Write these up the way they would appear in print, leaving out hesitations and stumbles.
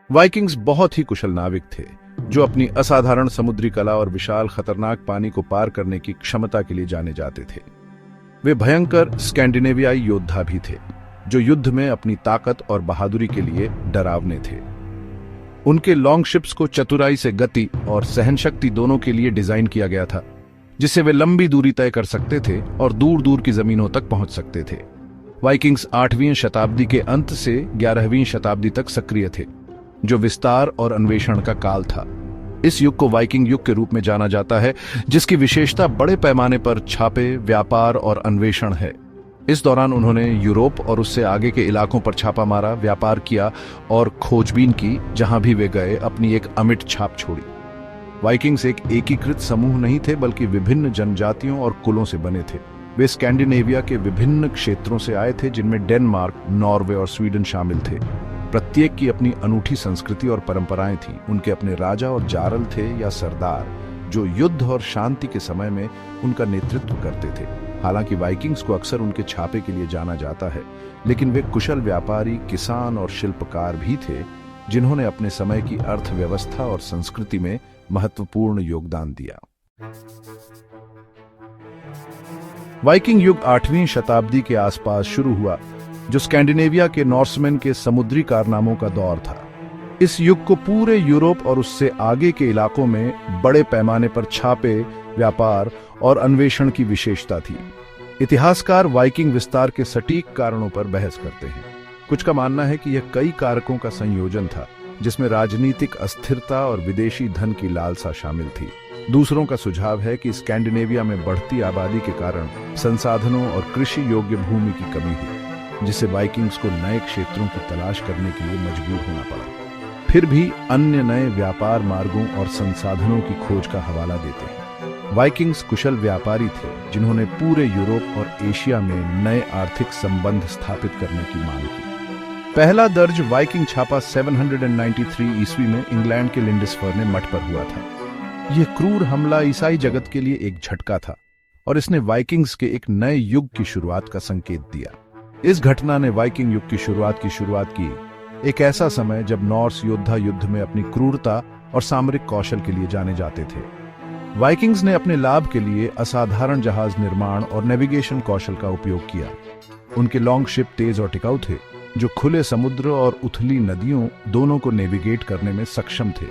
Vikings बहुत ही कुशल नाविक थे जो अपनी असाधारण समुद्री कला और विशाल खतरनाक पानी को पार करने की क्षमता के लिए जाने जाते थे। वे भयंकर स्कैंडिनेवियाई योद्धा भी थे जो युद्ध में अपनी ताकत और बहादुरी के लिए डरावने थे। उनके लॉन्ग शिप्स को चतुराई से गति और सहनशक्ति दोनों के लिए डिजाइन किया गया था, जिससे वे लंबी दूरी तय कर सकते थे और दूर दूर की जमीनों तक पहुंच सकते थे। वाइकिंग्स 8वीं शताब्दी के अंत से 11वीं शताब्दी तक सक्रिय थे, जो विस्तार और अन्वेषण का काल था। इस युग को वाइकिंग युग के रूप में जाना जाता है, जिसकी विशेषता बड़े पैमाने पर छापे, व्यापार और अन्वेषण है। इस दौरान उन्होंने यूरोप और उससे आगे के इलाकों पर छापा मारा, व्यापार किया और खोजबीन की। जहां भी वे गए अपनी एक अमिट छाप छोड़ी। वाइकिंग्स एक एकीकृत समूह नहीं थे, बल्कि विभिन्न जनजातियों और कुलों से बने थे। वे स्कैंडिनेविया के विभिन्न क्षेत्रों से आए थे, जिनमें डेनमार्क, नॉर्वे और स्वीडन शामिल थे। प्रत्येक की अपनी अनूठी संस्कृति और परंपराएं थीं। उनके अपने राजा और जारल थे या सरदार, जो युद्ध और शांति के समय में उनका नेतृत्व करते थे। हालांकि वाइकिंग्स को अक्सर उनके छापे के लिए जाना जाता है, लेकिन वे कुशल व्यापारी, किसान और शिल्पकार भी थे, जिन्होंने अपने समय की अर्थव्यवस्था और संस्कृति में महत्वपूर्ण योगदान दिया। वाइकिंग युग 8वीं शताब्दी के आसपास शुरू हुआ, जो स्कैंडिनेविया के नॉर्समैन के समुद्री कारनामों का दौर था। इस युग को पूरे यूरोप और उससे आगे के इलाकों में बड़े पैमाने पर छापे, व्यापार और अन्वेषण की विशेषता थी। इतिहासकार वाइकिंग विस्तार के सटीक कारणों पर बहस करते हैं। कुछ का मानना है कि यह कई कारकों का संयोजन था, जिसमें राजनीतिक अस्थिरता और विदेशी धन की लालसा शामिल थी। दूसरों का सुझाव है कि स्कैंडिनेविया में बढ़ती आबादी के कारण संसाधनों और कृषि योग्य भूमि की कमी हुई, जिससे वाइकिंग्स को नए क्षेत्रों की तलाश करने के लिए मजबूर होना पड़ा। फिर भी अन्य नए व्यापार मार्गों और संसाधनों की खोज का हवाला देते हैं। वाइकिंग्स कुशल व्यापारी थे, जिन्होंने पूरे यूरोप और एशिया में नए आर्थिक संबंध स्थापित करने की मांग की। पहला दर्ज वाइकिंग छापा 793 ईस्वी में इंग्लैंड के लिंडसफर्ने मठ पर हुआ था। यह क्रूर हमला ईसाई जगत के लिए एक झटका था और इसने वाइकिंग्स के एक नए युग की शुरुआत का संकेत दिया। इस घटना ने वाइकिंग युग की शुरुआत की, एक ऐसा समय जब नॉर्स योद्धा युद्ध में अपनी क्रूरता और सामरिक कौशल के लिए जाने जाते थे। वाइकिंग्स ने अपने लाभ के लिए असाधारण जहाज निर्माण और नेविगेशन कौशल का उपयोग किया। उनके लॉन्ग शिप तेज और टिकाऊ थे, जो खुले समुद्र और उथली नदियों दोनों को नेविगेट करने में सक्षम थे।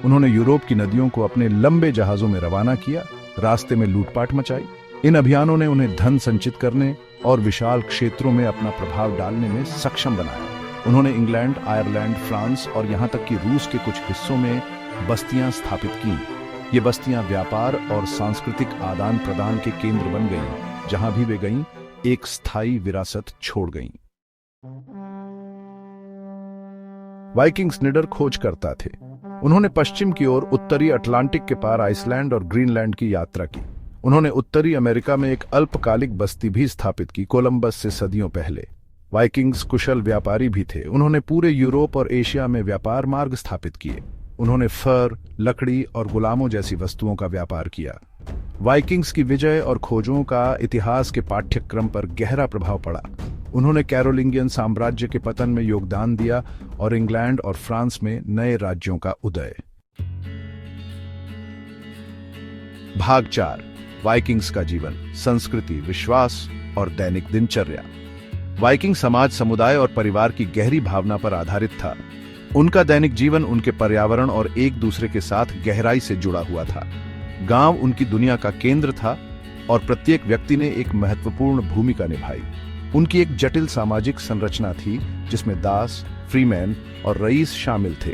उन्होंने यूरोप की नदियों को अपने लंबे जहाजों में रवाना किया, रास्ते में लूटपाट मचाई। इन अभियानों ने उन्हें धन संचित करने और विशाल क्षेत्रों में अपना प्रभाव डालने में सक्षम बनाया। उन्होंने इंग्लैंड, आयरलैंड, फ्रांस और यहां तक कि रूस के कुछ हिस्सों में बस्तियां स्थापित की। ये बस्तियां व्यापार और सांस्कृतिक आदान प्रदान के केंद्र बन गईं। जहां भी वे गईं, एक स्थायी विरासत छोड़ गईं। वाइकिंग्स निडर खोजकर्ता थे। उन्होंने पश्चिम की ओर उत्तरी अटलांटिक के पार आइसलैंड और ग्रीनलैंड की यात्रा की। उन्होंने उत्तरी अमेरिका में एक अल्पकालिक बस्ती भी स्थापित की, कोलंबस से सदियों पहले। वाइकिंग्स कुशल व्यापारी भी थे। उन्होंने पूरे यूरोप और एशिया में व्यापार मार्ग स्थापित किए। उन्होंने फर, लकड़ी और गुलामों जैसी वस्तुओं का व्यापार किया। वाइकिंग्स की विजय और खोजों का इतिहास के पाठ्यक्रम पर गहरा प्रभाव पड़ा। उन्होंने कैरोलिंगियन साम्राज्य के पतन में योगदान दिया और इंग्लैंड और फ्रांस में नए राज्यों का उदय। भाग 4, वाइकिंग्स का जीवन, संस्कृति, विश्वास और दैनिक दिनचर्या। वाइकिंग समाज, समुदाय और परिवार की गहरी भावना पर आधारित था। उनका दैनिक जीवन उनके पर्यावरण और एक दूसरे के साथ गहराई से जुड़ा हुआ था। गांव उनकी दुनिया का केंद्र था और प्रत्येक व्यक्ति ने एक महत्वपूर्ण भूमिका निभाई। उनकी एक जटिल सामाजिक संरचना थी, जिसमें दास, फ्रीमैन और रईस शामिल थे।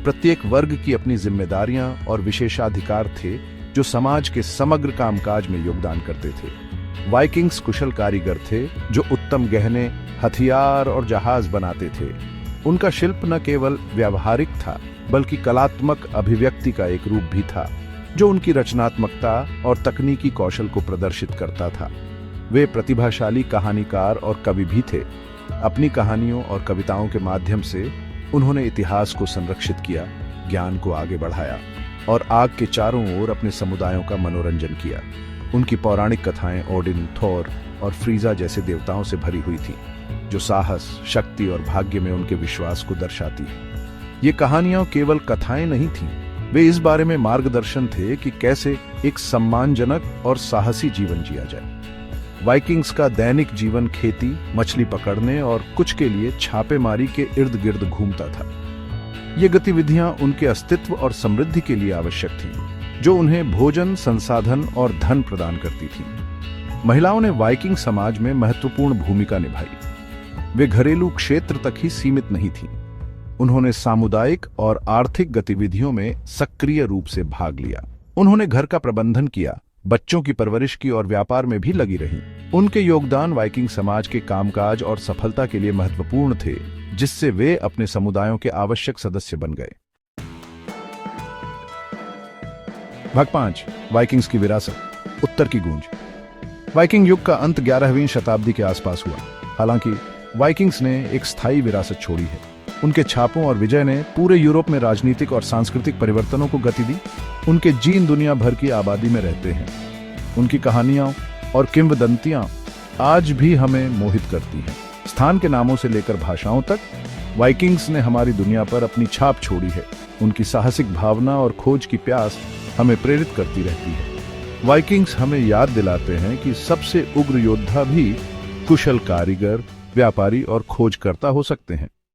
प्रत्येक वर्ग की अपनी जिम्मेदारियां और विशेषाधिकार थे, जो समाज के समग्र कामकाज में योगदान करते थे। वाइकिंग्स कुशल कारीगर थे, जो उत्तम गहने, हथियार और जहाज बनाते थे। उनका शिल्प न केवल व्यावहारिक था, बल्कि कलात्मक अभिव्यक्ति का एक रूप भी था, जो उनकी रचनात्मकता और तकनीकी कौशल को प्रदर्शित करता था। वे प्रतिभाशाली कहानीकार और कवि भी थे। अपनी कहानियों और कविताओं के माध्यम से उन्होंने इतिहास को संरक्षित किया, ज्ञान को आगे बढ़ाया और आग के चारों ओर अपने समुदायों का मनोरंजन किया। उनकी पौराणिक कथाएं ओडिन, थोर और फ्रीजा जैसे देवताओं से भरी हुई थीं, जो साहस, शक्ति और भाग्य में उनके विश्वास को दर्शाती है। ये कहानियां केवल कथाएं नहीं थीं, वे इस बारे में मार्गदर्शन थे कि कैसे एक सम्मानजनक और साहसी जीवन जिया जाए। वाइकिंग्स का दैनिक जीवन खेती, मछली पकड़ने और कुछ के लिए छापेमारी के इर्द गिर्द घूमता था। ये गतिविधियां उनके अस्तित्व और समृद्धि के लिए आवश्यक थीं, जो उन्हें भोजन, संसाधन और धन प्रदान करती थीं। महिलाओं ने वाइकिंग समाज में महत्वपूर्ण भूमिका निभाई। वे घरेलू क्षेत्र तक ही सीमित नहीं थीं। उन्होंने सामुदायिक और आर्थिक गतिविधियों में सक्रिय रूप से भाग लिया। उन्होंने घर का प्रबंधन किया, बच्चों की परवरिश की और व्यापार में भी लगी रहीं। उनके योगदान वाइकिंग समाज के कामकाज और सफलता के लिए महत्वपूर्ण थे, जिससे वे अपने समुदायों के आवश्यक सदस्य बन गए। भाग 5, वाइकिंग्स की विरासत, उत्तर की गूंज। वाइकिंग युग का अंत 11वीं शताब्दी के आसपास हुआ। हालांकि वाइकिंग्स ने एक स्थायी विरासत छोड़ी है। उनके छापों और विजय ने पूरे यूरोप में राजनीतिक और सांस्कृतिक परिवर्तनों को गति दी। उनके जीन दुनिया भर की आबादी में रहते हैं। उनकी कहानियां और किंवदंतियां आज भी हमें मोहित करती हैं। स्थान के नामों से लेकर भाषाओं तक वाइकिंग्स ने हमारी दुनिया पर अपनी छाप छोड़ी है। उनकी साहसिक भावना और खोज की प्यास हमें प्रेरित करती रहती है। वाइकिंग्स हमें याद दिलाते हैं कि सबसे उग्र योद्धा भी कुशल कारीगर, व्यापारी और खोजकर्ता हो सकते हैं।